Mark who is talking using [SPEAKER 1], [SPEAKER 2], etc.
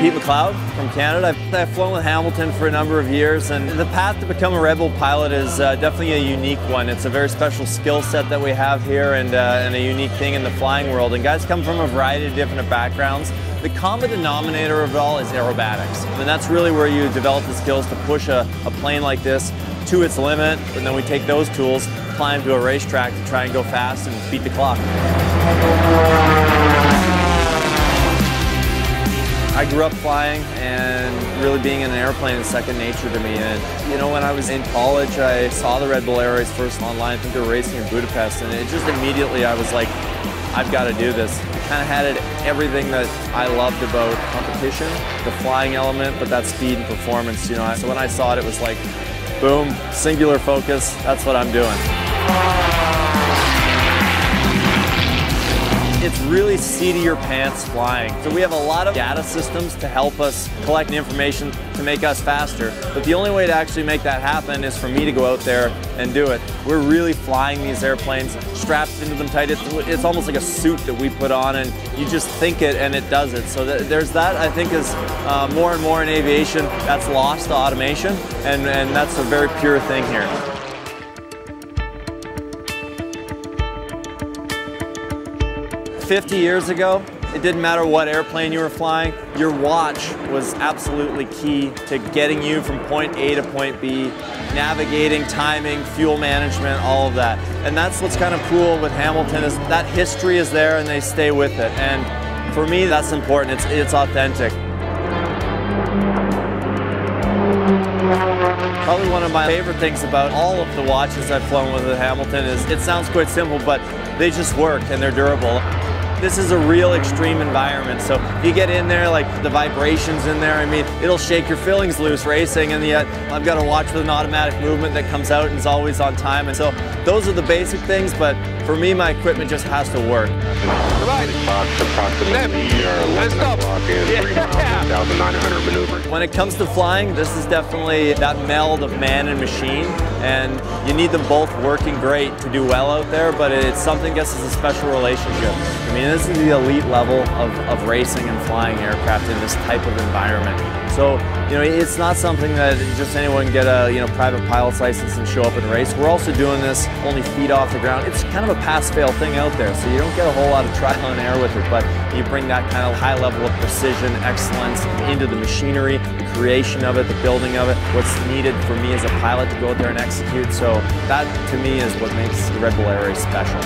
[SPEAKER 1] Pete McLeod from Canada. I've flown with Hamilton for a number of years, and the path to become a Red Bull pilot is definitely a unique one. It's a very special skill set that we have here, and a unique thing in the flying world. And guys come from a variety of different backgrounds. The common denominator of it all is aerobatics, and that's really where you develop the skills to push a plane like this to its limit, and then we take those tools, apply them to a racetrack to try and go fast and beat the clock. I grew up flying, and really being in an airplane is second nature to me. And you know, when I was in college, I saw the Red Bull Air Race first online. I think they were racing in Budapest, and it just immediately I was like, I've got to do this. It kind of had everything that I loved about competition, the flying element, but that speed and performance, you know. So when I saw it, it was like, boom, singular focus, that's what I'm doing. It's really seat-of-your-pants flying. So we have a lot of data systems to help us collect information to make us faster, but the only way to actually make that happen is for me to go out there and do it. We're really flying these airplanes, strapped into them tight. It's almost like a suit that we put on, and you just think it and it does it. So there's that, I think, is more and more in aviation that's lost to automation, and that's a very pure thing here. 50 years ago, it didn't matter what airplane you were flying, your watch was absolutely key to getting you from point A to point B, navigating, timing, fuel management, all of that. And that's what's kind of cool with Hamilton, is that history is there and they stay with it. And for me, that's important. It's authentic. Probably one of my favorite things about all of the watches I've flown with at Hamilton is it sounds quite simple, but they just work and they're durable. This is a real extreme environment, so if you get in there, like the vibrations in there, I mean, it'll shake your fillings loose racing, and yet I've got a watch with an automatic movement that comes out and is always on time, and so those are the basic things, but for me, my equipment just has to work. When it comes to flying, this is definitely that meld of man and machine, and you need them both working great to do well out there, but it's something, I guess, is a special relationship. I mean, this is the elite level of racing and flying aircraft in this type of environment. So, you know, it's not something that just anyone can get a private pilot's license and show up and race. We're also doing this only feet off the ground. It's kind of a pass-fail thing out there, so you don't get a whole lot of trial and error with it, but you bring that kind of high level of precision, excellence into the machinery, the creation of it, the building of it, what's needed for me as a pilot to go out there and execute. So that, to me, is what makes the Red Bull Air Race special.